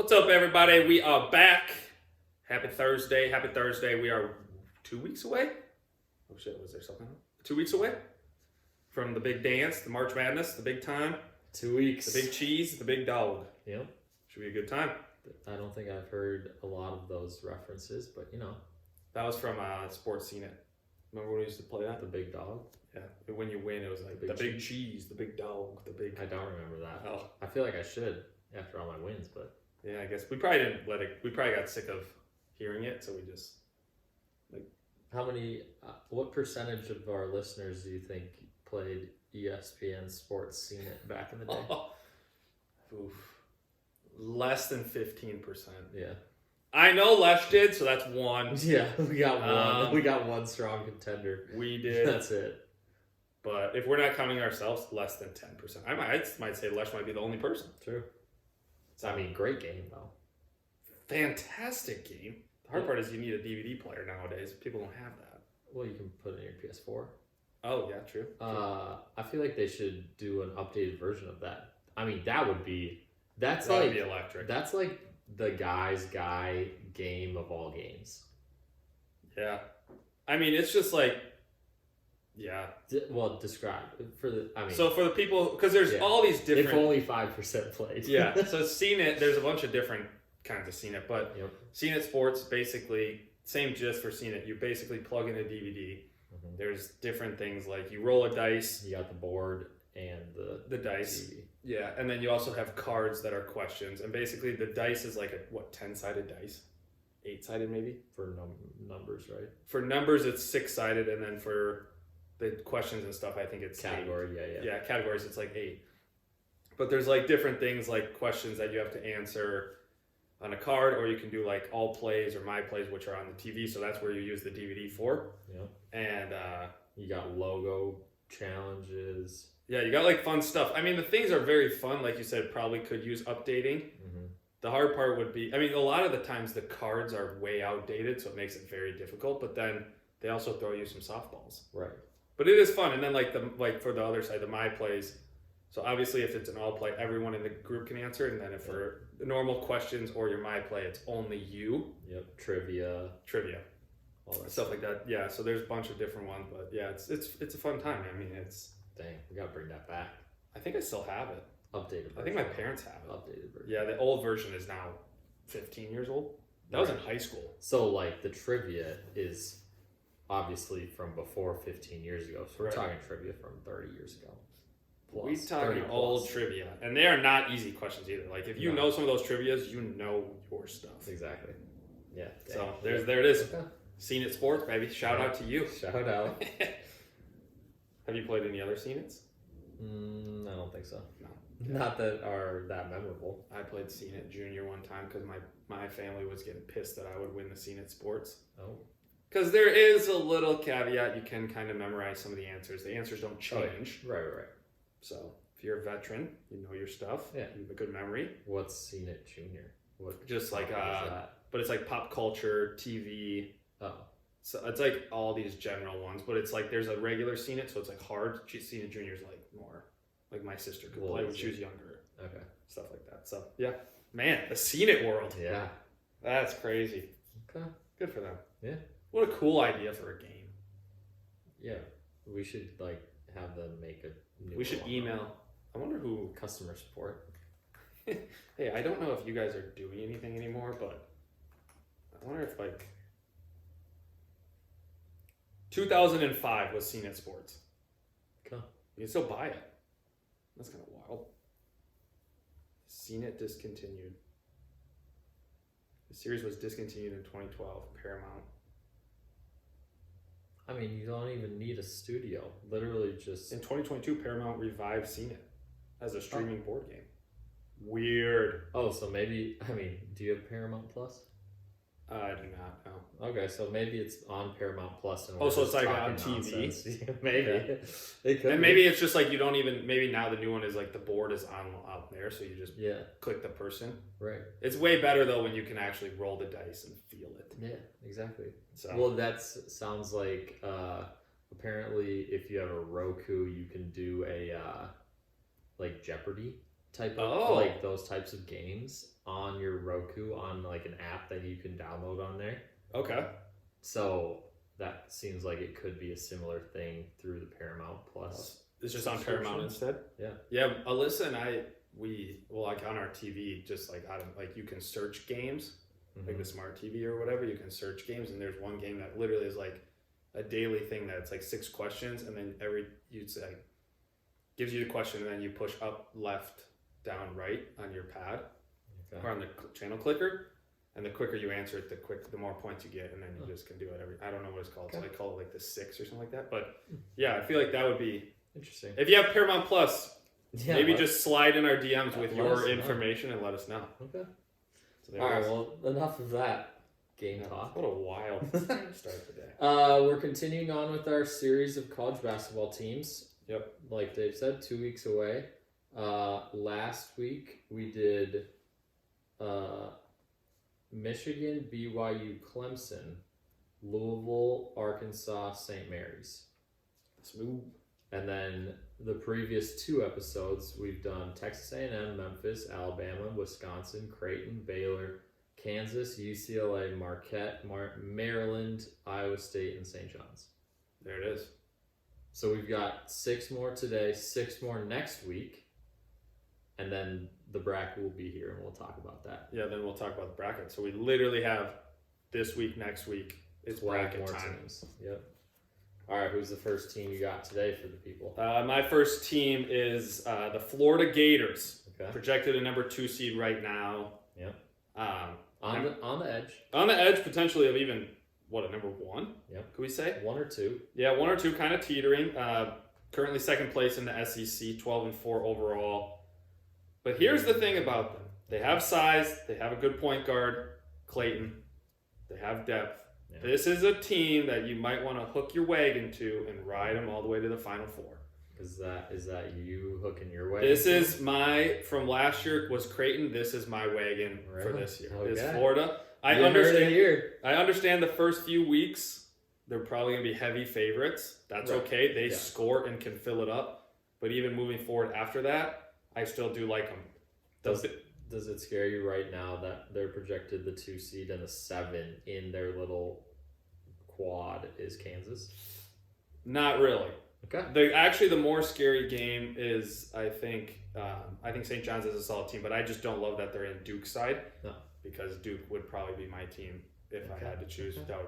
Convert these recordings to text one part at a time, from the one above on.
What's up, everybody? We are back. Happy Thursday. Happy Thursday. We are 2 weeks away. Oh, shit. Was there something? 2 weeks away from the big dance, the March Madness, the big time, 2 weeks. the big cheese, the big dog. Yep. Should be a good time. I don't think I've heard a lot of those references, but you know. That was from Sports Scene It. Remember when we used to play that? The big dog? Yeah. When you win, it was like the big cheese, the big dog, the big... I don't remember that. Oh. I feel like I should after all my wins, but... Yeah, I guess we probably didn't let it... We probably got sick of hearing it, so we just... How many... what percentage of our listeners do you think played ESPN Sports Scene It back in the day? Oof. Less than 15%. Yeah. I know Lesh did, so that's one. Yeah, we got one. We got one strong contender. We did. That's it. But if we're not counting ourselves, less than 10%. I might say Lesh might be the only person. True. I mean, great game, though. Fantastic game. The hard part is you need a DVD player nowadays. People don't have that. Well, you can put it in your PS4. Oh, yeah, true. I feel like they should do an updated version of that. I mean, that would be... That would be electric. That's like the guy's guy game of all games. Yeah. I mean, it's just like... Yeah. Well, describe for the. I mean, so for the people, because there's all these different. If only 5% played. Yeah. So Scene It, there's a bunch of different kinds of Scene It, but yep. Scene It Sports basically same gist for Scene It. You basically plug in a DVD. Mm-hmm. There's different things like you roll a dice. You got the board and the dice. DVD. Yeah, and then you also have cards that are questions, and basically the dice is like a 10-sided dice, 8-sided maybe for numbers, right? For numbers, it's 6-sided, and then for the questions and stuff, I think it's category. 8. Yeah, categories, it's like 8. But there's like different things like questions that you have to answer on a card, or you can do like all plays or my plays, which are on the TV. So that's where you use the DVD for. Yep. And you got logo challenges. Yeah, you got like fun stuff. I mean, the things are very fun. Like you said, probably could use updating. Mm-hmm. The hard part would be, I mean, a lot of the times the cards are way outdated, so it makes it very difficult. But then they also throw you some softballs. Right. But it is fun. And then like for the other side, the my plays. So obviously if it's an all play, everyone in the group can answer. And then if for the normal questions or your my play, it's only you. Yep. Trivia. All that stuff like that. Yeah. So there's a bunch of different ones, but yeah, it's a fun time. I mean, it's... Dang, we gotta bring that back. I think I still have it. Updated version. I think my parents have it. Updated version. Yeah, the old version is now 15 years old. That was in high school. So like the trivia is obviously from before 15 years ago. So we're talking trivia from 30 years ago. We're talking old trivia. And they are not easy questions either. Like if you know some of those trivias, you know your stuff. Exactly. Yeah. So there it is. Okay. Scene It Sports, baby. Shout out to you. Shout out. Have you played any other Scene It's? I don't think so. No. Not that are that memorable. I played Scene It Junior one time because my family was getting pissed that I would win the Scene It Sports. Oh. Because there is a little caveat. You can kind of memorize some of the answers. The answers don't change. Right. So if you're a veteran, you know your stuff. Yeah. You have a good memory. What's Scene It Junior? What? Just like but it's like pop culture, TV. Oh. So it's like all these general ones, but it's like there's a regular Scene It, so it's like hard. Scene It Junior is like more like my sister could play when she was younger. Okay. Stuff like that. So yeah, man, the Scene It world. Yeah. That's crazy. Okay. Good for them. Yeah. What a cool idea for a game. Yeah. We should like have them make a new. We should email. I wonder who customer support. Hey, I don't know if you guys are doing anything anymore, but I wonder if like 2005 was Scene It Sports. Okay. You can still buy it. That's kind of wild. Scene It discontinued. The series was discontinued in 2012. Paramount. I mean, you don't even need a studio. Literally just... In 2022, Paramount revived Scene It as a streaming board game. Weird. Oh, so maybe... I mean, do you have Paramount Plus? I do not, no. Okay, so maybe it's on Paramount Plus. And so it's like on TV? Maybe. Yeah. It could and maybe it's just like you don't even... Maybe now the new one is like the board is on out there, so you just click the person. Right. It's way better, though, when you can actually roll the dice and feel it. Yeah, exactly. So. Well, that sounds like... apparently, if you have a Roku, you can do a... like Jeopardy type of like those types of games on your Roku on like an app that you can download on there. Okay. So that seems like it could be a similar thing through the Paramount Plus. It's just on Paramount instead. Yeah. Yeah. Alyssa and like on our TV, just like you can search games, like the smart TV or whatever. You can search games, and there's one game that literally is like a daily thing that's like 6 questions, and then gives you the question, and then you push up, left, down, right on your pad or on the channel clicker, and the quicker you answer it, the more points you get, and then you just can do it I don't know what it's called, so I call it like the 6 or something like that. But yeah, I feel like that would be interesting. If you have Paramount Plus, maybe just slide in our DMs with your information and let us know. Okay. So all right. Well, enough of that game talk. What a wild start today. We're continuing on with our series of college basketball teams. Yep. Like Dave said, 2 weeks away. Last week we did Michigan, BYU, Clemson, Louisville, Arkansas, St. Mary's. Smooth. And then the previous 2 episodes, we've done Texas A&M, Memphis, Alabama, Wisconsin, Creighton, Baylor, Kansas, UCLA, Marquette, Maryland, Iowa State, and St. John's. There it is. So we've got 6 more today, 6 more next week, and then the bracket will be here, and we'll talk about that. Yeah, then we'll talk about the bracket. So we literally have this week, next week. It's bracket more time. Teams. Yep. All right, who's the first team you got today for the people? My first team is the Florida Gators. Okay. Projected a number 2 seed right now. Yep. On the edge. On the edge, potentially, of even, a number 1? Yep. Could we say? 1 or 2. Yeah, 1 or 2, kind of teetering. Currently second place in the SEC, 12-4 overall. But here's the thing about them. They have size. They have a good point guard, Clayton. They have depth. Yeah. This is a team that you might want to hook your wagon to and ride them all the way to the Final Four. Is that you hooking your wagon? This is from last year was Creighton. This is my wagon for this year. Okay. It's Florida. I understand the first few weeks they're probably going to be heavy favorites. That's okay. They score and can fill it up. But even moving forward after that, I still do like them. Does it scare you right now that they're projected the 2 seed and the 7 in their little quad is Kansas? Not really. Okay. The more scary game is I think St. John's is a solid team, but I just don't love that they're in Duke's side. No. Because Duke would probably be my team if I had to choose. That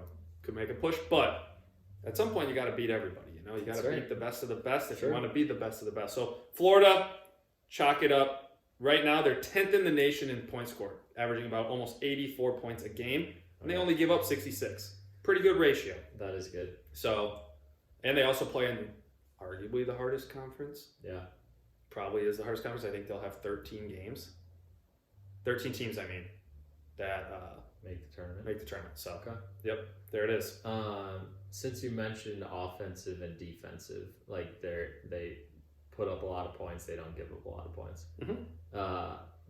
could make a push, but at some point you got to beat everybody. You got to beat the best of the best if you want to be the best of the best. So Florida, chalk it up. Right now they're 10th in the nation in points scored, averaging about almost 84 points a game, and they only give up 66. Pretty good ratio. That is good. So, and they also play in arguably the hardest conference. Yeah. Probably is the hardest conference. I think they'll have 13 games. 13 teams, that make the tournament. So, Yep, there it is. Since you mentioned offensive and defensive, like they put up a lot of points, they don't give up a lot of points. Mm-hmm.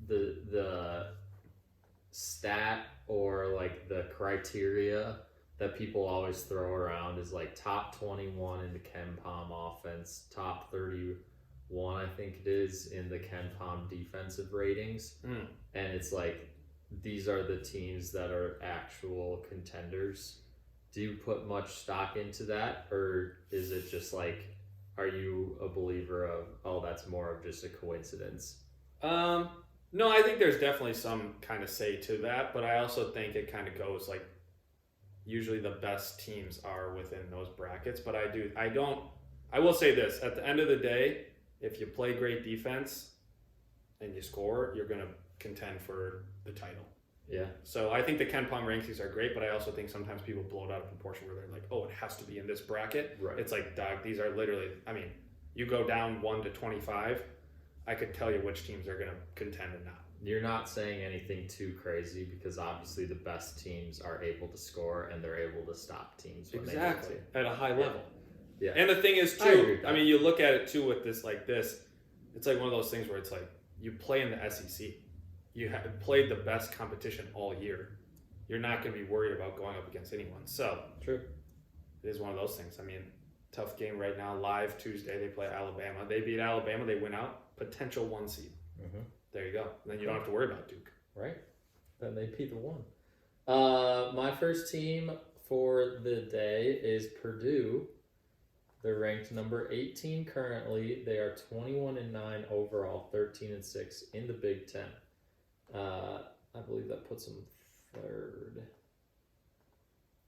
The stat or like the criteria that people always throw around is like top 21 in the KenPom offense, top 31 I think it is in the KenPom defensive ratings. And it's like these are the teams that are actual contenders. Do you put much stock into that, or is it just like, are you a believer of, that's more of just a coincidence? No, I think there's definitely some kind of say to that, but I also think it kind of goes like usually the best teams are within those brackets, but I will say this, at the end of the day, if you play great defense and you score, you're going to contend for the title. Yeah. So I think the KenPom rankings are great, but I also think sometimes people blow it out of proportion where they're like, it has to be in this bracket. Right. It's like, dog, these are literally, you go down 1 to 25, I could tell you which teams are going to contend and not. You're not saying anything too crazy because obviously the best teams are able to score and they're able to stop teams when they need to. At a high level. Yeah. And the thing is too, you look at it too with this, it's like one of those things where it's like, you play in the SEC. You have played the best competition all year. You're not going to be worried about going up against anyone. So, true. It is one of those things. Tough game right now. Live Tuesday, they play Alabama. They beat Alabama. They win out. Potential 1 seed. There you go. And then you don't have to worry about Duke. Right. Then they'd be the one. My first team for the day is Purdue. They're ranked number 18 currently. They are 21-9 overall, 13-6 in the Big Ten. I believe that puts them third.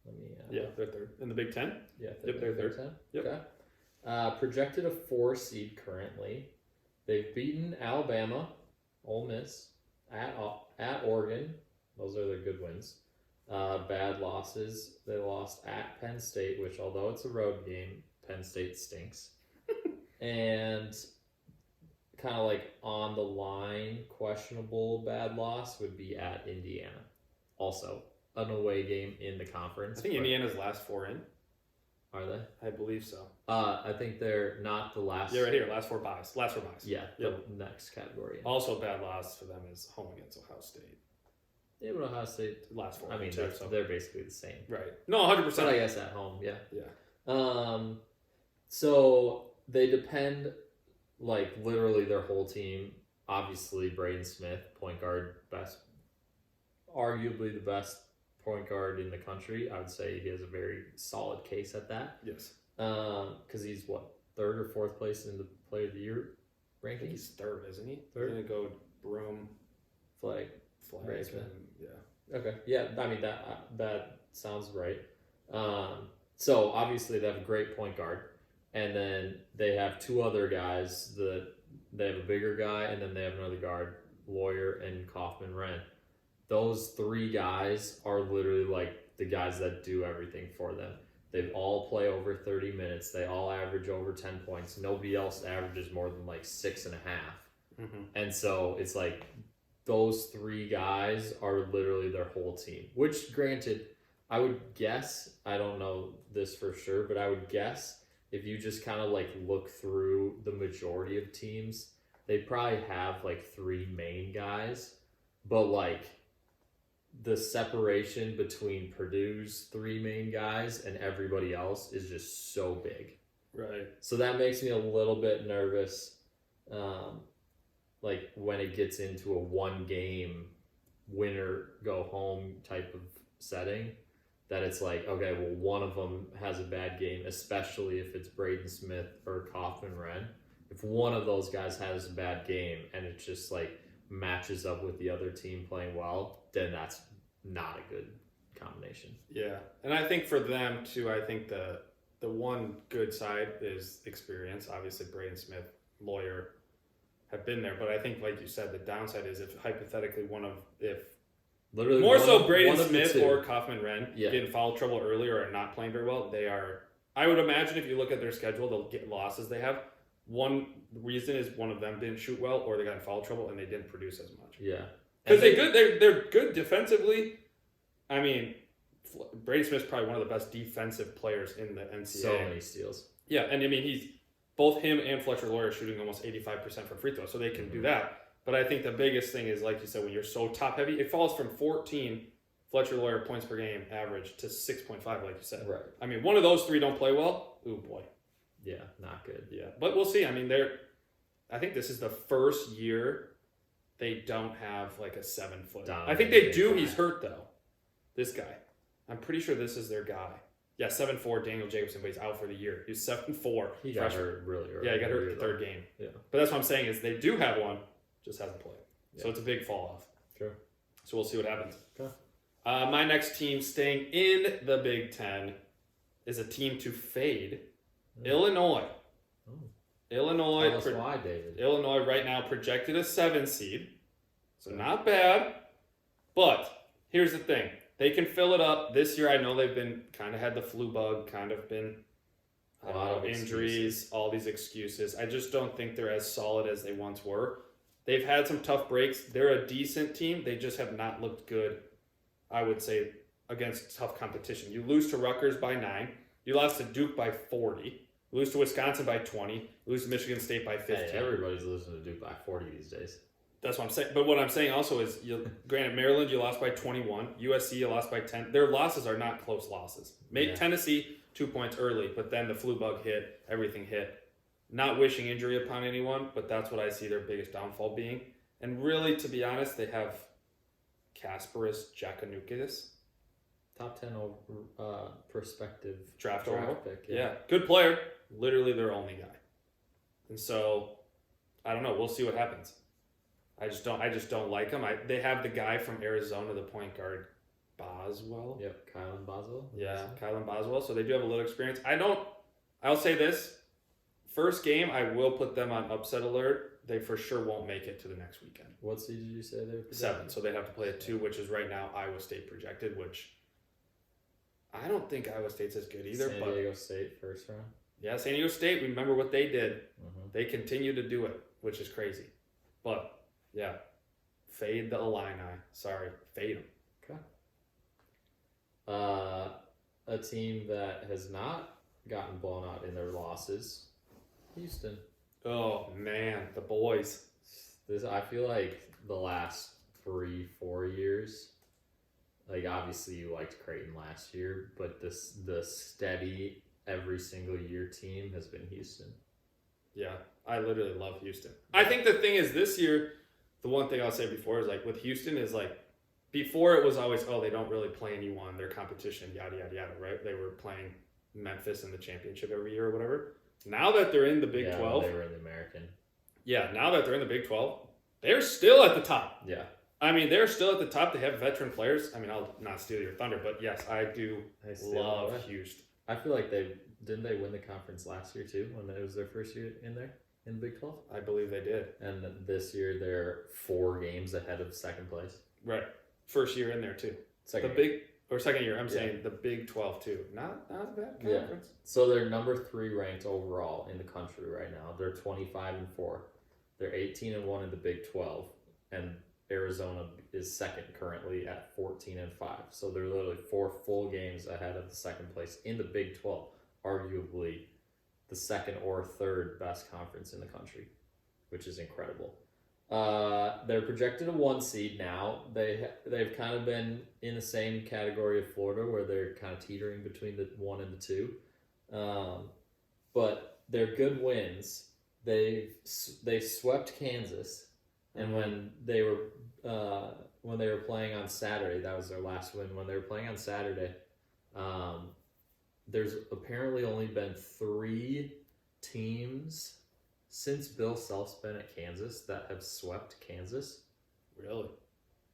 Let me. Yeah, they're third in the Big Ten. Yeah, Yep, they're Big third. Ten. Yep. Okay. Projected a 4 seed currently. They've beaten Alabama, Ole Miss, at Oregon. Those are their good wins. Bad losses. They lost at Penn State, which although it's a road game, Penn State stinks. And kind of like on the line, questionable bad loss would be at Indiana. Also, an away game in the conference. I think Indiana's last 4 in. Are they? I believe so. I think they're not the last. Yeah, right here. Last 4 buys. Last 4 buys. Yeah, Yep. the next category. Also, a bad loss for them is home against Ohio State. Yeah, but Ohio State. Last 4. I mean, too, they're basically the same. right. No, 100%. But I guess at home, yeah. Yeah. So they depend, like literally their whole team. Obviously, Braden Smith, point guard, arguably the best point guard in the country. I would say he has a very solid case at that. Yes. Because he's what, 3rd or 4th place in the Player of the Year I think rankings. he's 3rd, isn't he? Third? He's going to go Broom, Flag. Flag, Smith. and yeah. Okay. Yeah, I mean that sounds right. So obviously they have a great point guard, and then they have 2 other guys. They have a bigger guy, and then they have another guard, Lawyer and Kaufman Wren. Those 3 guys are literally like the guys that do everything for them. They all play over 30 minutes. They all average over 10 points. Nobody else averages more than like 6.5. Mm-hmm. And so it's like those 3 guys are literally their whole team. Which, granted, I would guess, I don't know this for sure, but I would guess if you just kind of like look through the majority of teams, they probably have like 3 main guys, but like the separation between Purdue's 3 main guys and everybody else is just so big. Right. So that makes me a little bit nervous. Like when it gets into a 1 game winner go home type of setting, that it's like, okay, well, one of them has a bad game, especially if it's Braden Smith or Kaufman Wren. If one of those guys has a bad game and it just like matches up with the other team playing well, then that's not a good combination. Yeah. And I think for them too, I think the one good side is experience. Obviously, Braden Smith, Lawyer have been there, but I think, like you said, the downside is if hypothetically Literally more so one Braden of the Smith 2. or Kaufman Wren Yeah. get in foul trouble earlier or not playing very well, they are. I would imagine if you look at their schedule, they'll get losses they have. One reason is one of them didn't shoot well, or they got in foul trouble and they didn't produce as much. Yeah. Because they're good defensively. I mean, Braden Smith's probably one of the best defensive players in the NCAA. So many steals. Yeah, and I mean he's both him and Fletcher Lawyer shooting almost 85% from free throws, so they can do that. But I think the biggest thing is, like you said, when you're so top heavy, it falls from 14 Fletcher Lawyer points per game average to 6.5, like you said. Right. I mean, one of those 3 don't play well. Ooh boy. Yeah, not good. Yeah, but we'll see. I mean, I think this is the first year they don't have like a 7-foot. I think they do. He's hurt though. This guy. I'm pretty sure this is their guy. Yeah, 7'4", Daniel Jacobson, but he's out for the year. He's 7'4". He got hurt really early. Yeah, he got hurt in the 3rd game. Yeah. But that's what I'm saying is they do have one, just hasn't played. Yeah. So it's a big fall off. True. So we'll see what happens. Okay. My next team staying in the Big Ten is a team to fade. Illinois. Oh. Illinois. Tell us why, David. Illinois right now projected a 7 seed. So not bad. But here's the thing. They can fill it up. This year I know they've been kind of had the flu bug, kind of been A lot of injuries, all these excuses. I just don't think they're as solid as they once were. They've had some tough breaks. They're a decent team. They just have not looked good, I would say, against tough competition. You lose to Rutgers by 9. You lost to Duke by 40. You lose to Wisconsin by 20. You lose to Michigan State by 15. Hey, everybody's losing to Duke by 40 these days. That's what I'm saying. But what I'm saying also is, granted, Maryland, you lost by 21. USC, you lost by 10. Their losses are not close losses. Made Tennessee 2 points early, but then the flu bug hit. Everything hit. Not wishing injury upon anyone, but that's what I see their biggest downfall being. And really, to be honest, they have Kasparis Giannakoulis, Top 10 over prospective draft pick. Yeah, good player. Literally their only guy. And so, I don't know. We'll see what happens. I just don't like him. They have the guy from Arizona, the point guard, Boswell. Yep, Kylan Boswell. Yeah, Kylan Boswell. So they do have a little experience. I'll say this. First game, I will put them on upset alert. They for sure won't make it to the next weekend. What seed did you say they were? 7. So they have to play a 2, which is right now Iowa State projected, which I don't think Iowa State's as good either. San Diego State first round. Yeah, San Diego State, remember what they did. Mm-hmm. They continue to do it, which is crazy. But, yeah, fade the Illini. Sorry, fade them. A team that has not gotten blown out in their losses, Houston. Oh, man, the boys. I feel like the last 3-4 years, like obviously you liked Creighton last year, but the steady every single year team has been Houston. Yeah, I literally love Houston. I think the thing is this year, the one thing I'll say before is like with Houston is like, before it was always, oh, they don't really play anyone, their competition, yada, yada, yada, right? They were playing Memphis in the championship every year or whatever. Now that they're in the Big 12. They were in the American. Yeah, now that they're in the Big 12, they're still at the top. Yeah. I mean, they're still at the top. They have veteran players. I mean, I'll not steal your thunder, but yes, I do love Houston. I feel like didn't they win the conference last year too when it was their first year in there in the Big 12? I believe they did. And this year they're 4 games ahead of second place. Right. First year in there too. Second year. I'm saying the Big 12 too. Not a bad conference. Yeah. So they're number 3 ranked overall in the country right now. They're 25-4. They're 18-1 in the Big 12, and Arizona is second currently at 14-5. So they're literally 4 full games ahead of the second place in the Big 12, arguably the second or third best conference in the country, which is incredible. They're projected a 1 seed now. They've kind of been in the same category of Florida where they're kind of teetering between the 1 and the 2. But they're good wins. They swept Kansas, and when they were playing on Saturday, that was their last win. When they were playing on Saturday, there's apparently only been 3 teams since Bill Self's been at Kansas that have swept Kansas. Really?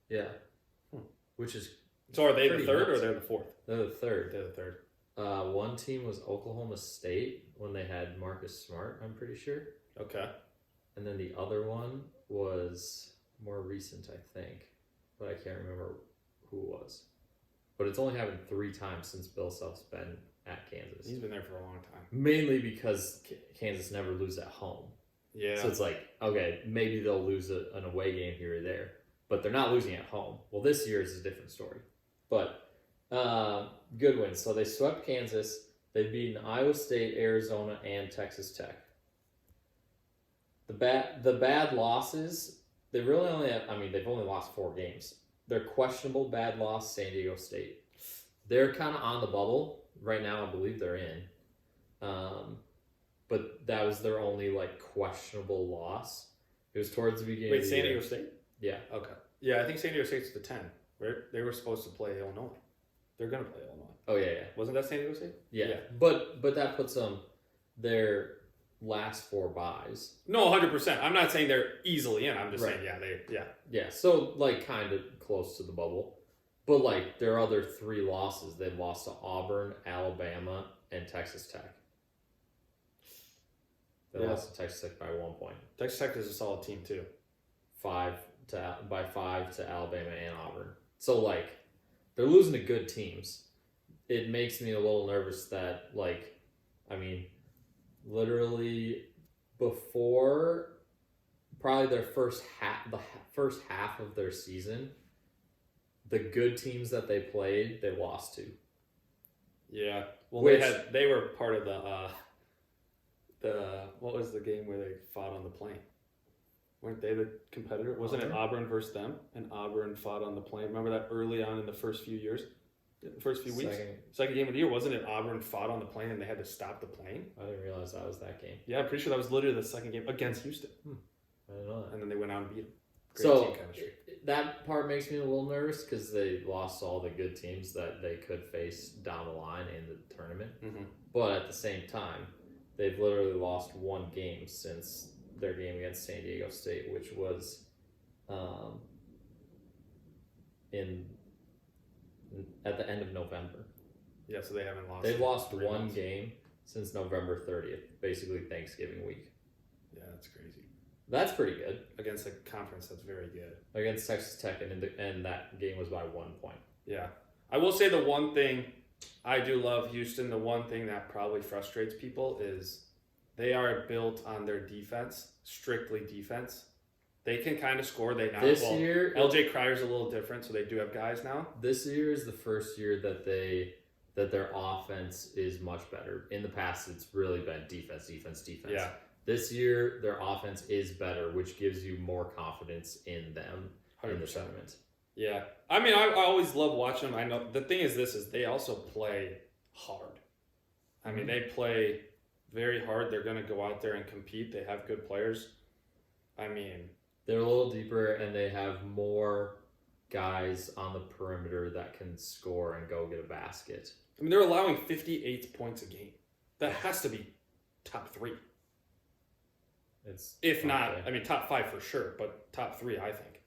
Yeah. Which is so. Are they the third or they're the fourth? They're the third. They're the third. One team was Oklahoma State when they had Marcus Smart, I'm pretty sure. Okay. And then the other one was more recent, I think, but I can't remember who it was. But it's only happened 3 times since Bill Self's been at Kansas. He's been there for a long time. Mainly because Kansas never loses at home. Yeah. So it's like, okay, maybe they'll lose an away game here or there, but they're not losing at home. Well, this year is a different story. But good wins. So they swept Kansas. They've beaten Iowa State, Arizona, and Texas Tech. The bad losses, they really only have, they've only lost 4 games. Their questionable bad loss, San Diego State. They're kind of on the bubble. Right now, I believe they're in. But that was their only, questionable loss. It was towards the beginning of the San year. Diego State? Yeah. Okay. Yeah, I think San Diego State's the 10. Right? They were supposed to play Illinois. They're going to play Illinois. Oh, yeah. Wasn't that San Diego State? Yeah. But that puts them their last 4 buys. No, 100%. I'm not saying they're easily in. I'm just saying, Yeah, so, kind of close to the bubble. But, their other 3 losses, they've lost to Auburn, Alabama, and Texas Tech. They lost to Texas Tech by 1 point. Texas Tech is a solid team, too. 5 to Alabama and Auburn. So, they're losing to good teams. It makes me a little nervous that, literally before probably their first half of their season, the good teams that they played, they lost to. Yeah. Well, Which, they were part of the what was the game where they fought on the plane? Weren't they the competitor? Wasn't it Auburn versus them? And Auburn fought on the plane. Remember that early on in the first few years? First few weeks? Second game of the year. Wasn't it Auburn fought on the plane and they had to stop the plane? I didn't realize that was that game. Yeah, I'm pretty sure that was literally the second game against Houston. I didn't know that. And then they went out and beat them. So team chemistry. that part makes me a little nervous because they lost all the good teams that they could face down the line in the tournament. Mm-hmm. But at the same time, they've literally lost one game since their game against San Diego State, which was at the end of November. Yeah, so they haven't lost. They've lost 3 one months. game since November 30th, basically Thanksgiving week. Yeah, that's crazy. That's pretty good Against a conference that's very good. against Texas Tech, and that game was by 1 point. Yeah. I will say the one thing I do love Houston, the one thing that probably frustrates people is they are built on their defense, strictly defense. They can kind of score. They now This year, LJ Cryer's a little different, so they do have guys now. This year is the first year that their offense is much better. In the past, it's really been defense. Yeah. This year, their offense is better, which gives you more confidence in them in the 100%. tournament. Yeah. I mean, I always love watching them. I know the thing is they also play hard. I mean, they play very hard. They're going to go out there and compete. They have good players. I mean, They're a little deeper, and they have more guys on the perimeter that can score and go get a basket. they're allowing 58 points a game. That has to be top 3. It's If not, okay. I mean, top 5 for sure, but top 3, I think.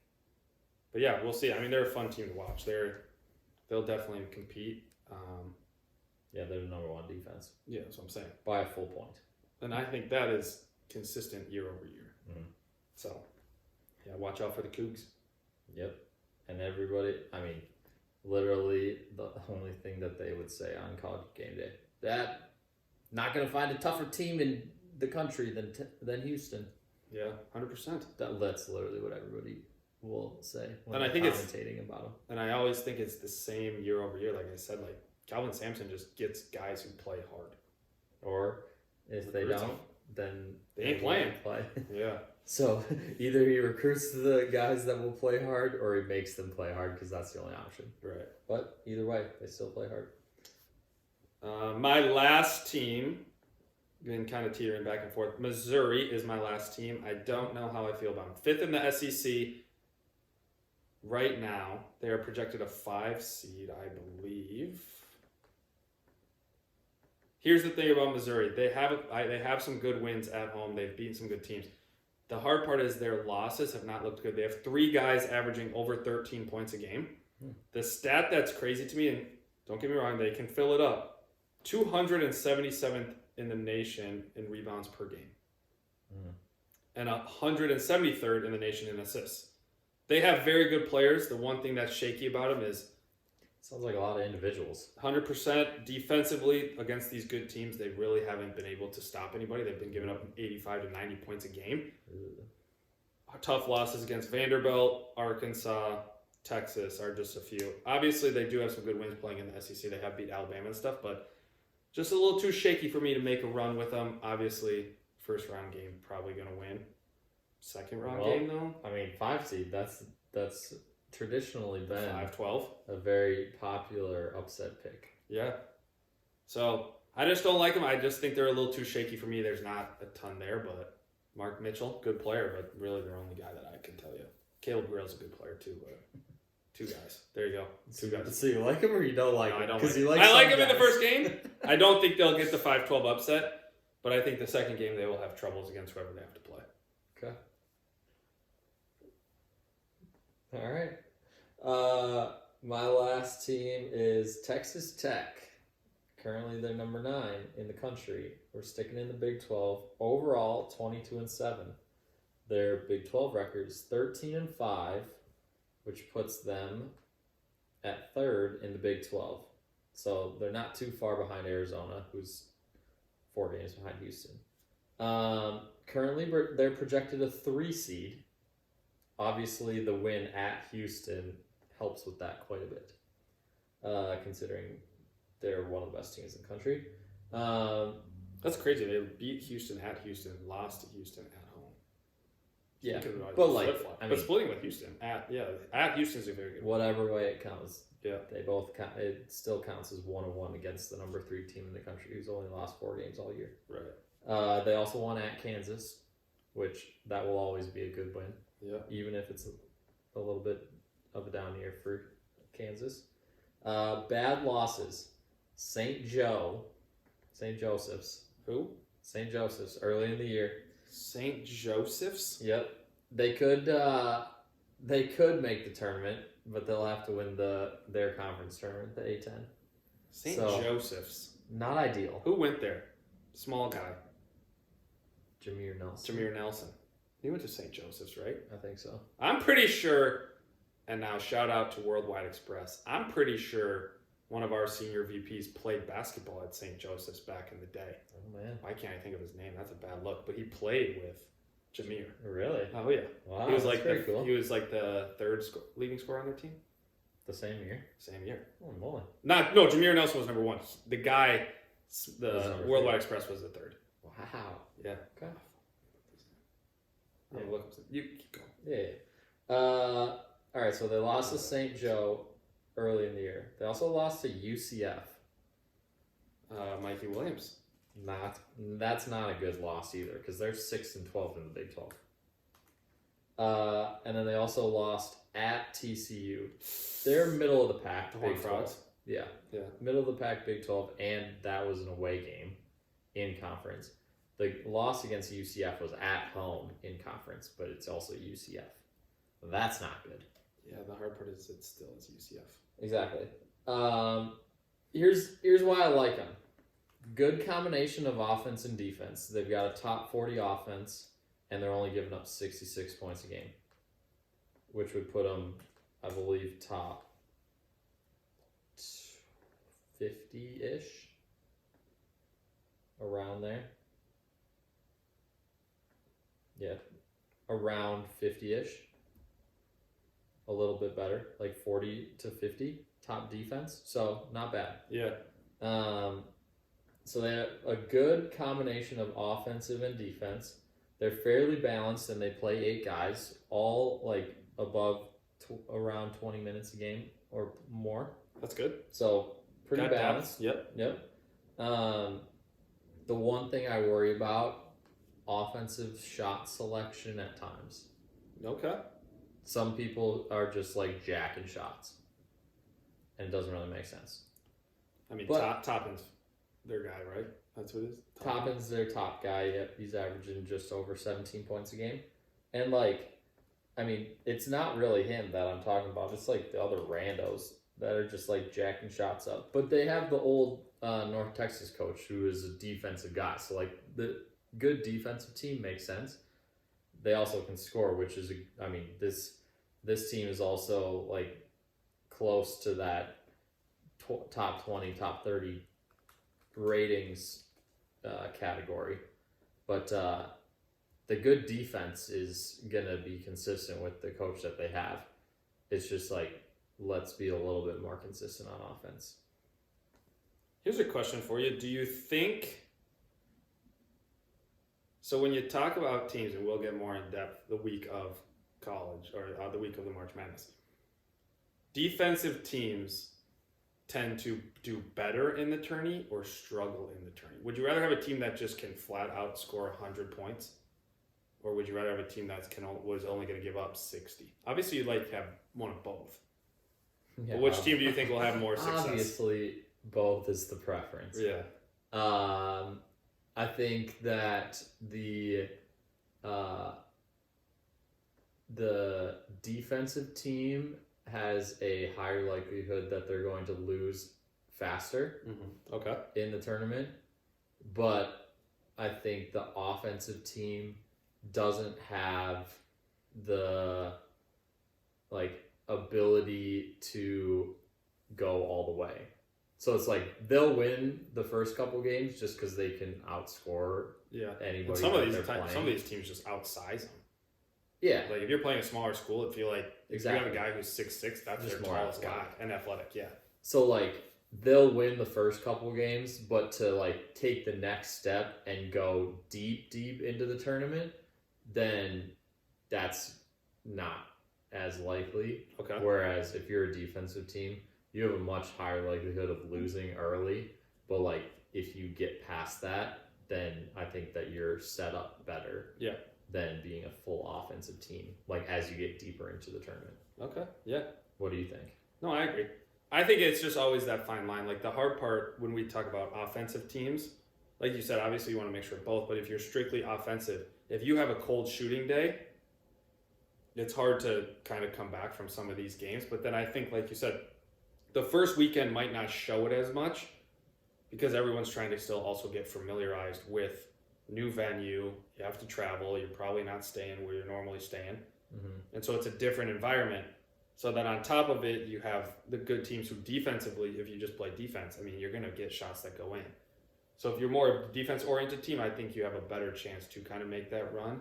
But yeah, we'll see. I mean, they're a fun team to watch. They'll definitely compete. Yeah, they're the number 1 defense Yeah, that's what I'm saying. by a full point. And I think that is consistent year over year. Mhm. So, yeah, watch out for the Cougs. Yep. And everybody, I mean, literally the only thing that they would say on College Game Day, that not going to find a tougher team in the country than Houston. Yeah, 100%. That's literally what everybody will say when And I they're think it's- commentating about them. And I always think it's the same year over year. Like I said, like Calvin Sampson just gets guys who play hard. Or if they Recruits don't, then They ain't won't playing. play. Yeah. So either he recruits the guys that will play hard, or he makes them play hard because that's the only option. Right. But either way, they still play hard. My last team, been kind of teetering back and forth. Missouri is my last team. I don't know how I feel about them. 5th in the SEC right now. They are projected a 5 seed, I believe. Here's the thing about Missouri. They have some good wins at home. They've beaten some good teams. The hard part is their losses have not looked good. They have 3 guys averaging over 13 points a game. The stat that's crazy to me, and don't get me wrong, they can fill it up. 277th in the nation in rebounds per game. And 173rd in the nation in assists. They have very good players. The one thing that's shaky about them is Sounds like a lot of individuals. 100% defensively against these good teams. They really haven't been able to stop anybody. They've been giving up 85 to 90 points a game. Tough losses against Vanderbilt, Arkansas, Texas are just a few. Obviously, they do have some good wins playing in the SEC. They have beat Alabama and stuff, but just a little too shaky for me to make a run with them. Obviously, first round game probably going to win. Second round game though, I mean, 5 seed. That's traditionally been 5-12. a very popular upset pick. Yeah. So I just don't like them. I just think they're a little too shaky for me. There's not a ton there, but Mark Mitchell, good player, but really their only guy that I can tell you. Caleb Grill's a good player too, but 2 guys. There you go. 2 guys. So you like him or you don't like No, him? I don't 'Cause like you him. like I like some him in the guys. first game. I don't think they'll get the 5-12 upset, but I think the second game they will have troubles against whoever they have to play. Okay. All right. My last team is Texas Tech. Currently, they're number 9 in the country. We're sticking in the Big 12. Overall, 22-7. Their Big 12 record is 13-5, which puts them at 3rd in the Big 12. So they're not too far behind Arizona, who's 4 games behind Houston. Currently, they're projected a 3 seed. Obviously, the win at Houston helps with that quite a bit, considering they're one of the best teams in the country. That's crazy. They beat Houston at Houston, lost to Houston at home. Yeah, Because of but the like, flip-flop. I but mean, splitting with Houston at Houston's a very good one. whatever way it counts, Yeah. they both count. It still counts as 1-1 against the number 3 team in the country, who's only lost 4 games all year. Right. They also won at Kansas, which that will always be a good win. Yeah. even if it's a little bit of a down year for Kansas. Bad losses. St. Joseph's. Who? St. Joseph's early in the year. St. Joseph's? Yep. They could make the tournament, but they'll have to win their conference tournament, the A10. St. So- Joseph's. Not ideal. Who went there? Small guy. Jameer Nelson. Jameer Nelson. He went to St. Joseph's, right? I think so. I'm pretty sure, and now shout out to Worldwide Express. I'm pretty sure one of our senior VPs played basketball at St. Joseph's back in the day. Oh man. Why can't I think of his name? That's a bad look. But he played with Jameer. Really? Oh yeah. Wow. He was that's like very cool. he was like the third leading scorer on their team. The same year. Same year. Oh boy. Jameer Nelson was number one. The guy, Was the number Worldwide Express was the third. Wow. Yeah. Okay. Yeah. You keep going. Yeah. All right. So they lost to St. Joe early in the year. They also lost to UCF. Mikey Williams. That's not a good loss either because they're 6-12 in the Big 12. And then they also lost at TCU. They're middle of the pack. The Horned Big Frogs. 12. Yeah. Yeah. Middle of the pack Big 12, and that was an away game in conference. The loss against UCF was at home in conference, but it's also UCF. That's not good. Yeah, the hard part is it still is UCF. Exactly. Here's why I like them. Good combination of offense and defense. They've got a top 40 offense, and they're only giving up 66 points a game, which would put them, I believe, top 50-ish, around there. Yeah, around 50-ish. A little bit better, like 40 to 50 top defense. So not bad. Yeah. So they have a good combination of offensive and defense. They're fairly balanced, and they play 8 guys, all like above around 20 minutes a game or more. That's good. So pretty Got balanced. depth. Yep. Yep. The one thing I worry about, offensive shot selection at times. Okay. Some people are just like jacking shots, and it doesn't really make sense. I mean, But- Toppin's their guy, right? That's what it is. Toppin's their top guy. Yep, he's averaging just over 17 points a game. And, like, I mean, it's not really him that I'm talking about. It's, like, the other randos that are just, like, jacking shots up. But they have the old North Texas coach who is a defensive guy. So, like, the good defensive team makes sense. They also can score, which is, this team is also, like, close to that top 20, top 30 ratings category, but the good defense is gonna be consistent with the coach that they have. It's just like, let's be a little bit more consistent on offense. Here's a question for you. Do you think, so when you talk about teams, and we'll get more in depth the week of college or the week of the March Madness, defensive teams tend to do better in the tourney or struggle in the tourney? Would you rather have a team that just can flat out score 100 points, or would you rather have a team that was only going to give up 60? Obviously, you'd like to have one of both. Yeah, But which team do you think will have more success? Obviously, both is the preference. Yeah. I think that the defensive team has a higher likelihood that they're going to lose faster Okay. in the tournament, but I think the offensive team doesn't have the ability to go all the way. So it's like they'll win the first couple games just because they can outscore Yeah. anybody. And some of that they're some of playing. these teams just outsize them. Yeah, Like if you're playing a smaller school, it feel like if you have a guy who's 6'6", that's Just their more tallest guy athletic. and athletic. Yeah. so like they'll win the first couple games, but to like take the next step and go deep into the tournament, then that's not as likely. Okay. Whereas if you're a defensive team, you have a much higher likelihood of losing early. But like if you get past that, then I think that you're set up better. Yeah. than being a full offensive team. Like as you get deeper into the tournament. Okay. Yeah. What do you think? No, I agree. I think it's just always that fine line. Like the hard part when we talk about offensive teams, like you said, obviously you want to make sure both, but if you're strictly offensive, if you have a cold shooting day, it's hard to kind of come back from some of these games. But then I think, like you said, the first weekend might not show it as much because everyone's trying to still also get familiarized with new venue. You have to travel. You're probably not staying where you're normally staying. Mm-hmm. And so it's a different environment. So then on top of it, you have the good teams who defensively, if you just play defense, I mean, you're going to get shots that go in. So if you're more of a defense-oriented team, I think you have a better chance to kind of make that run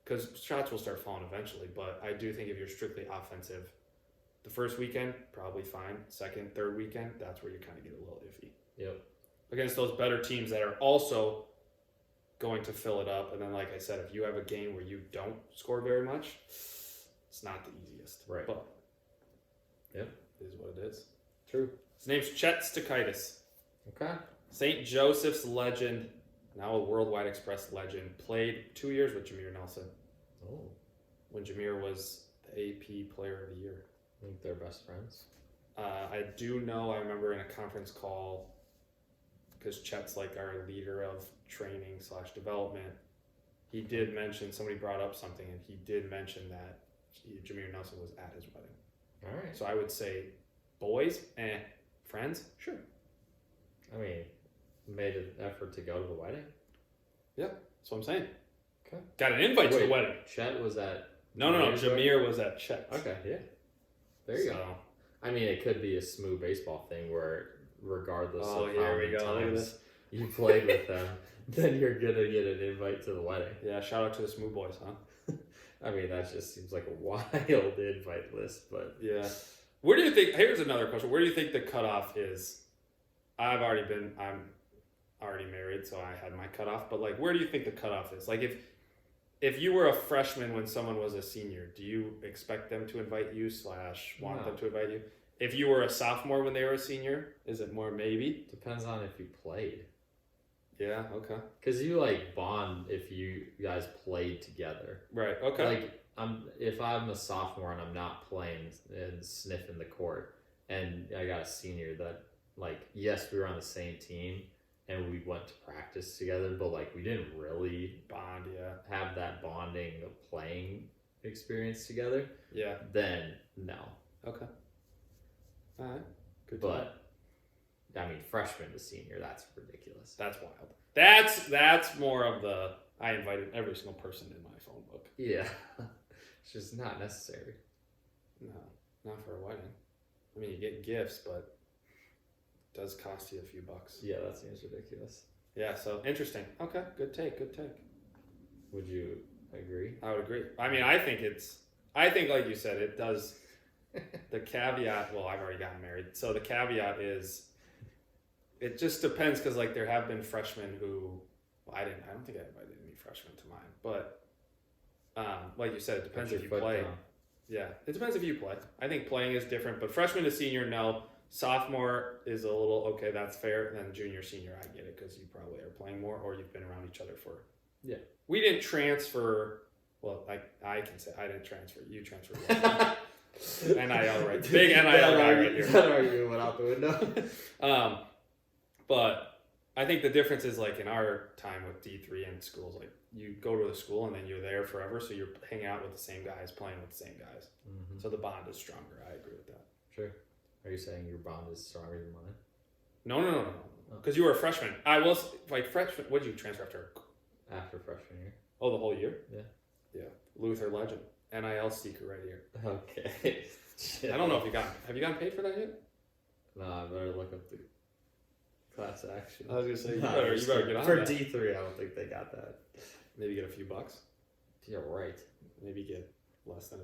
because shots will start falling eventually. But I do think if you're strictly offensive, the first weekend, probably fine. Second, third weekend, that's where you kind of get a little iffy. Yep. Against those better teams that are also going to fill it up. And then, like I said, if you have a game where you don't score very much, it's not the easiest. Right. But yep. It is what it is. True. His name's Chet Stakaitis. Okay. St. Joseph's legend, now a Worldwide Express legend, played 2 years with Jameer Nelson Oh. when Jameer was the AP Player of the Year. I think they're best friends. I do know, I remember in a conference call, because Chet's like our leader of training / development, he did mention, somebody brought up something, and he did mention that Jameer Nelson was at his wedding. All right. So I would say boys, friends, sure. I mean, made an effort to go to the wedding. Yeah, that's what I'm saying. Okay. Got an invite to the wedding. Chet was at. No. Jameer was at Chet's. Okay, yeah. There you go. I mean, it could be a smooth baseball thing where, regardless of how many times you played with them, then you're gonna get an invite to the wedding. Yeah, shout out to the Smooth Boys, huh? I mean, that just seems like a wild invite list, but yeah. Where do you think? Here's another question. Where do you think the cutoff is? I'm already married, so I had my cutoff. But like, where do you think the cutoff is? Like, if you were a freshman when someone was a senior, do you expect them to invite you / want them to invite you? If you were a sophomore when they were a senior, is it more maybe? Depends on if you played. Yeah. Okay. Because you like bond if you guys played together. Right. Okay. Like if I'm a sophomore and I'm not playing and sniffing the court, and I got a senior that like yes we were on the same team and we went to practice together, but like we didn't really bond. Yeah. Have that bonding of playing experience together. Yeah. Then no. Okay. All right. Good. But I mean, freshman to senior, that's ridiculous. That's wild. That's more of the I invited every single person in my phone book. Yeah. It's just not necessary. No, not for a wedding. I mean, you get gifts, but it does cost you a few bucks. Yeah, that seems ridiculous. Yeah, so interesting. Okay, good take. Would you agree? I would agree. I mean, I think like you said, it does. The caveat, well, I've already gotten married. So the caveat is, it just depends because like there have been freshmen who, well, I don't think I invited any freshmen to mine, but like you said, it depends if you play. Down. Yeah, it depends if you play. I think playing is different, but freshman to senior, no. Sophomore is a little, okay, that's fair. And then junior, senior, I get it because you probably are playing more or you've been around each other for. Yeah. We didn't transfer, well, I can say I didn't transfer. You transferred. NIL, right? Big NIL guy right here. That argument went out the window. But I think the difference is like in our time with D3 and schools, like you go to the school and then you're there forever, so you're hanging out with the same guys, playing with the same guys. Mm-hmm. So the bond is stronger. I agree with that. Sure. Are you saying your bond is stronger than mine? No. Because you were a freshman. I was like freshman. What did you transfer after? After freshman year. Oh, the whole year? Yeah. Luther legend. NIL seeker right here. Okay. I don't know if have you gotten paid for that yet? No, I better look up the class action. I was gonna say you better get on for that. D3. I don't think they got that. Maybe get a few bucks. You're right. Maybe get less than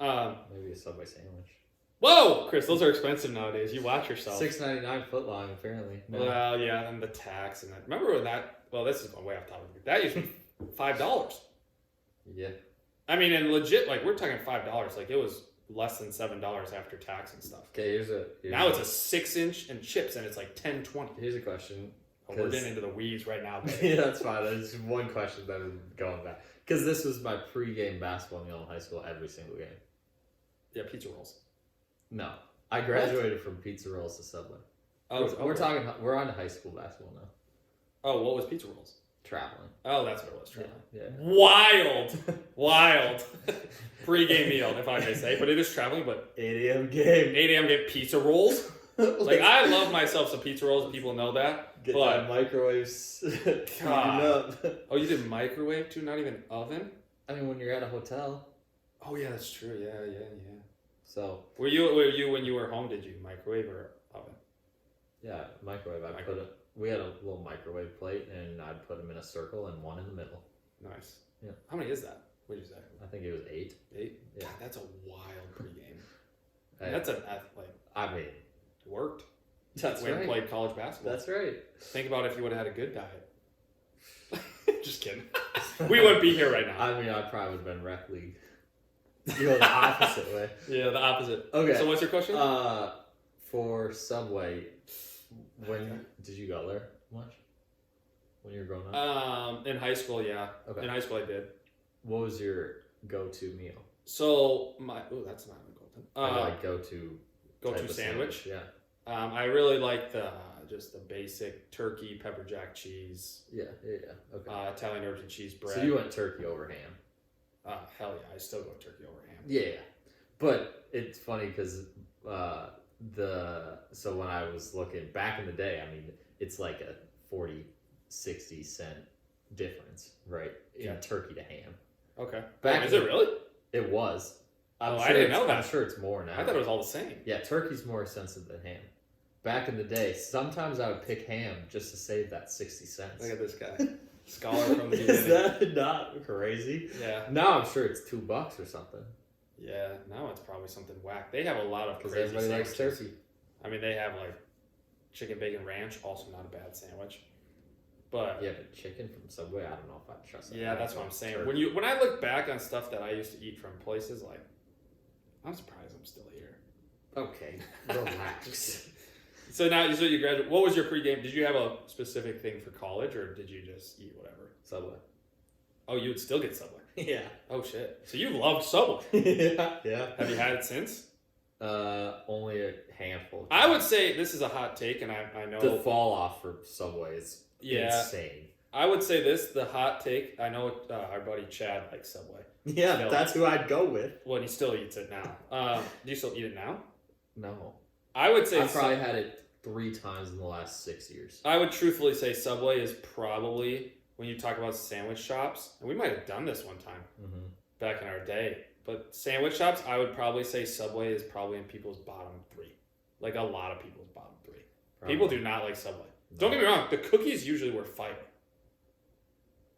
$1. Maybe a Subway sandwich. Whoa, Chris, those are expensive nowadays. You watch yourself. $6.99 foot long, apparently. No. Well, yeah, and the tax and that. Remember when that? Well, this is going way off topic. That used to be $5. Yeah. I mean, and legit, like we're talking $5. Like it was less than $7 after tax and stuff. Okay, now it's a 6-inch and chips, and it's like $10.20. Here's a question: Oh, we're getting into the weeds right now. Yeah, that's fine. There's one question that is going back. Because this was my pregame basketball meal in high school every single game. Yeah, pizza rolls. No. I graduated from pizza rolls to Subway. Oh, We're on to high school basketball now. Oh, what was pizza rolls? Traveling. Oh, that's what it was. Traveling. Yeah. Wild. Pre-game meal, if I may say, but it is traveling. But 8 a.m. game. 8 a.m. get pizza rolls. Like I love myself some pizza rolls. People know that. Get but that microwaves. God. Oh, you did microwave too? Not even oven? I mean, when you're at a hotel. Oh yeah, that's true. Yeah. So. Were you when you were home? Did you microwave or oven? Yeah, microwave. We had a little microwave plate, and I'd put them in a circle and one in the middle. Nice. Yeah. How many is that? What did you say? I think it was 8. 8. Yeah. God, that's a wild pregame. Hey, That's I mean, it worked. that's When right. played college basketball. That's right. Think about if you would have had a good diet. Just kidding. We wouldn't be here right now. I mean, I probably would have been rec league. You go the opposite way. Yeah, the opposite. Okay. So what's your question? For Subway, when did you go there much? When you were growing up? In high school, yeah. Okay. In high school, I did. What was your go-to meal? So that's not a golden. Like go-to type of sandwich. Yeah. I really like just the basic turkey, pepper jack cheese, Yeah. Okay. Italian herbs and cheese bread. So you went turkey over ham. Hell yeah, I still go turkey over ham. Yeah, but it's funny because so when I was looking back in the day, I mean, it's like a 40-60 cent difference, right? In turkey to ham. Okay. Back is it really? It was. I didn't know that. I'm sure it's more now. I thought it was all the same. Yeah, turkey's more expensive than ham. Back in the day, sometimes I would pick ham just to save that 60 cents. Look at this guy. Scholar from the Is beginning. that not crazy? Yeah. Now I'm sure it's $2 or something. Yeah, now it's probably something whack. They have a lot of Because crazy everybody likes sandwiches. turkey. I mean, they have like chicken bacon ranch, also not a bad sandwich. But Yeah, but chicken from Subway, I don't know if I'd trust that. yeah, that's what I'm saying. Turkey. When I look back on stuff that I used to eat from places, like I'm surprised I'm still here. Okay, relax. So now, so you graduated. What was your pregame? Did you have a specific thing for college, or did you just eat whatever? Subway. Oh, you would still get Subway. Yeah. Oh shit. So you loved Subway. Yeah. Have you had it since? Only a handful. I would say this is a hot take, and I know the fall off for Subway is insane. I would say this, the hot take. I know our buddy Chad likes Subway. Yeah, Still. that's who I'd go with. Well, he still eats it now. Do you still eat it now? No. I would say I probably had it 3 times in the last 6 years. I would truthfully say Subway is probably, when you talk about sandwich shops, and we might have done this one time back in our day, but sandwich shops, I would probably say Subway is probably in people's bottom 3. Like a lot of people's bottom 3. Probably. People do not like Subway. No. Don't get me wrong, the cookies usually were fire.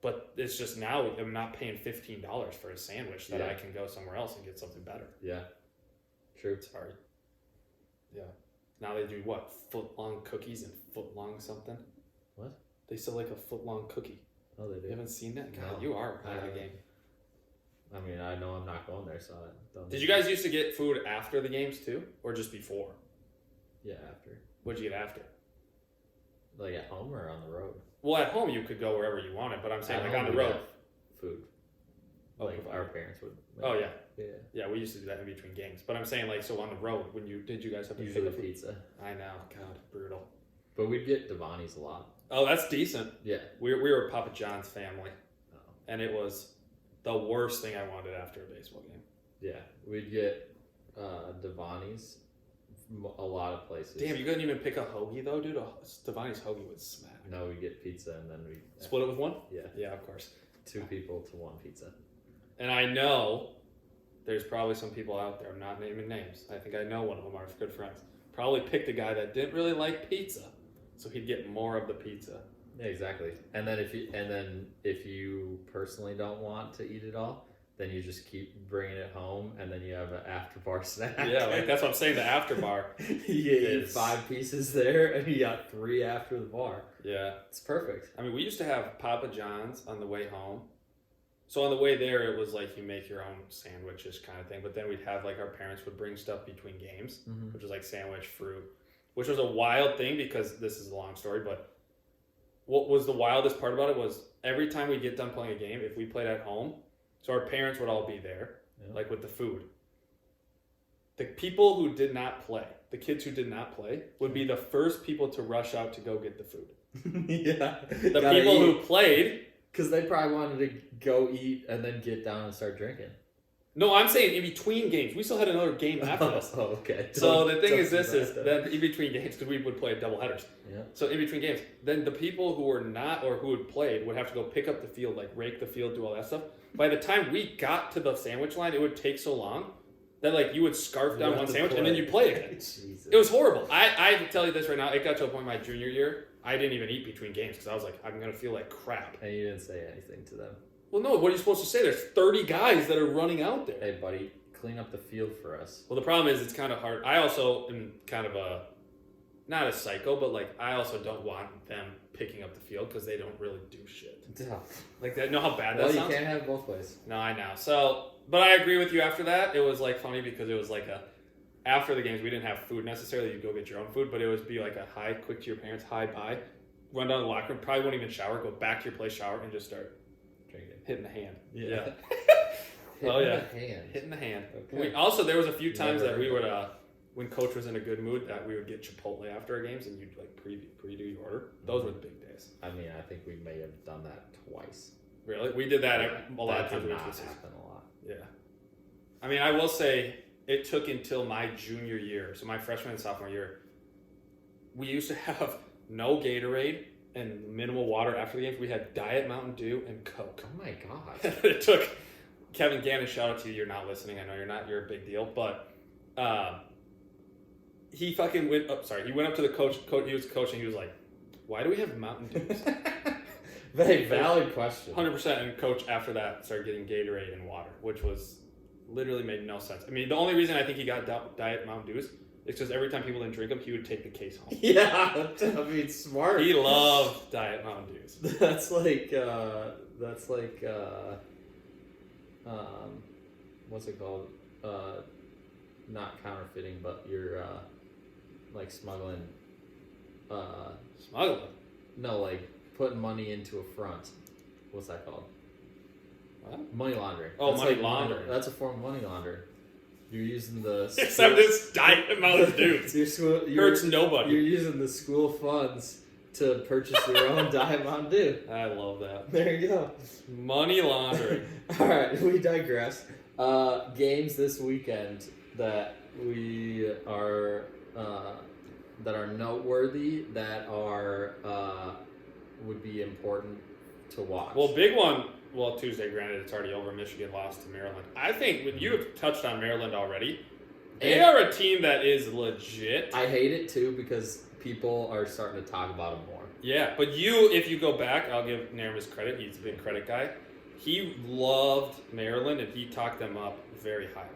But it's just now I'm not paying $15 for a sandwich that I can go somewhere else and get something better. Yeah. True. Sorry. Yeah. Now they do what? Foot-long cookies and foot-long something? What? They sell like a foot-long cookie. Oh, they You do. haven't seen that? God, No. you are out of the game. I mean, I know I'm not going there, so I don't. Did you guys used to get food after the games too? Or just before? Yeah, after. What'd you get after? Like at home or on the road? Well, at home you could go wherever you wanted, but I'm saying At like home on the we'd road. have food. Oh, Like provide. our parents would. Oh, yeah. Yeah. Yeah, we used to do that in between games. But I'm saying like, so on the road, did you guys have to Usually pick up food? pizza. I know. God, brutal. But we'd get Devani's a lot. Oh, that's decent. Yeah. We were a Papa John's family. Oh. And it was the worst thing I wanted after a baseball game. Yeah. We'd get Devani's from a lot of places. Damn, you couldn't even pick a hoagie though, dude. Stevani's hoagie would smack. No, we'd get pizza and then we Split it with one? Yeah. Yeah, of course. 2 people to 1 pizza. And I know there's probably some people out there, I'm not naming names. I think I know one of them, our good friends. Probably picked a guy that didn't really like pizza, so he'd get more of the pizza. Yeah, exactly. And then if you personally don't want to eat it all, then you just keep bringing it home, and then you have an after bar snack. Yeah, like that's what I'm saying. The after bar. You eat 5 pieces there, and you got 3 after the bar. Yeah, It's perfect. I mean, we used to have Papa John's on the way home. So on the way there, it was like you make your own sandwiches kind of thing. But then we'd have like our parents would bring stuff between games, which was like sandwich, fruit, which was a wild thing because this is a long story, but what was the wildest part about it was every time we get done playing a game, if we played at home, so our parents would all be there, like with the food. The people who did not play, the kids who did not play, would be the first people to rush out to go get the food. Yeah. The people who played... Because they probably wanted to go eat and then get down and start drinking. No, I'm saying in between games. We still had another game after this. Oh, okay. So the thing is that in between games, because we would play double headers. Yeah. So in between games, then the people who were not or who had played would have to go pick up the field, like rake the field, do all that stuff. By the time we got to the sandwich line, it would take so long that like you would scarf down one sandwich and then you play again. Jesus. It was horrible. I tell you this right now, it got to a point my junior year, I didn't even eat between games because I was like, I'm going to feel like crap. And you didn't say anything to them. Well, no, what are you supposed to say? There's 30 guys that are running out there. Hey, buddy, clean up the field for us. Well, the problem is it's kind of hard. I also am kind of not a psycho, but like I also don't want them picking up the field because they don't really do shit. Like that. Know how bad that sounds? You can't have both ways. No, I know. So, but I agree with you after that. It was like funny because it was like after the games, we didn't have food necessarily. You go get your own food, but it would be like a hi, quick to your parents, hi, bye. Run down to the locker room, probably won't even shower, go back to your place, shower, and just start drinking. Hitting the hand. Yeah. Oh, yeah. The hand. Hitting the hand. Okay. Also, there was a few times that we would, when coach was in a good mood, that we would get Chipotle after our games and you'd like preview your order. Those were the big days. I mean, I think we may have done that twice. Really? We did that a lot of times. That did not happen a lot. Yeah. I mean, I will say it took until my junior year, so my freshman and sophomore year, we used to have no Gatorade and minimal water after the games. We had Diet Mountain Dew and Coke. Oh my god. It took Kevin Gannon, shout out to you. You're not listening. I know you're not. You're a big deal. But he fucking went up. Sorry. He went up to the coach. He was coaching. He was like, why do we have Mountain Dews? Very valid question. 100%. And coach after that started getting Gatorade and water, which was literally made no sense. I mean, the only reason I think he got Diet Mountain Dews is because every time people didn't drink them, he would take the case home. Yeah. I mean, smart. He loved Diet Mountain Dews. That's like what's it called? Not counterfeiting, but you're like smuggling. Smuggling? No, like putting money into a front. What's that called? What? Money laundering. Oh, That's money like laundering. That's a form of money laundering. You're using the Except this Diet Mountain Dews. Hurts nobody. You're using the school funds to purchase your own Diet Mountain Dew. I love that. There you go. Money laundering. All right, we digress. Games this weekend that we are that are noteworthy, that are would be important to watch. Well, big one. Well, Tuesday, granted, it's already over. Michigan lost to Maryland. I think when you have touched on Maryland already, they are a team that is legit. I hate it too because people are starting to talk about them more. Yeah, but if you go back, I'll give Naramis credit. He's a big credit guy. He loved Maryland and he talked them up very highly.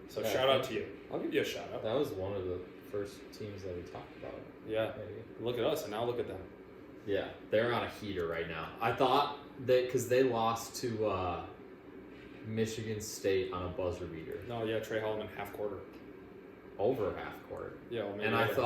So Yeah, shout out to you. I'll give you a shout out. That was one of the first teams that we talked about. Yeah. Maybe. Look at us and now look at them. Yeah, they're on a heater right now. I thought that because they lost to Michigan State on a buzzer beater. No, yeah, Trey Holloman half quarter. Over half court. Yeah, well, maybe And I over. thought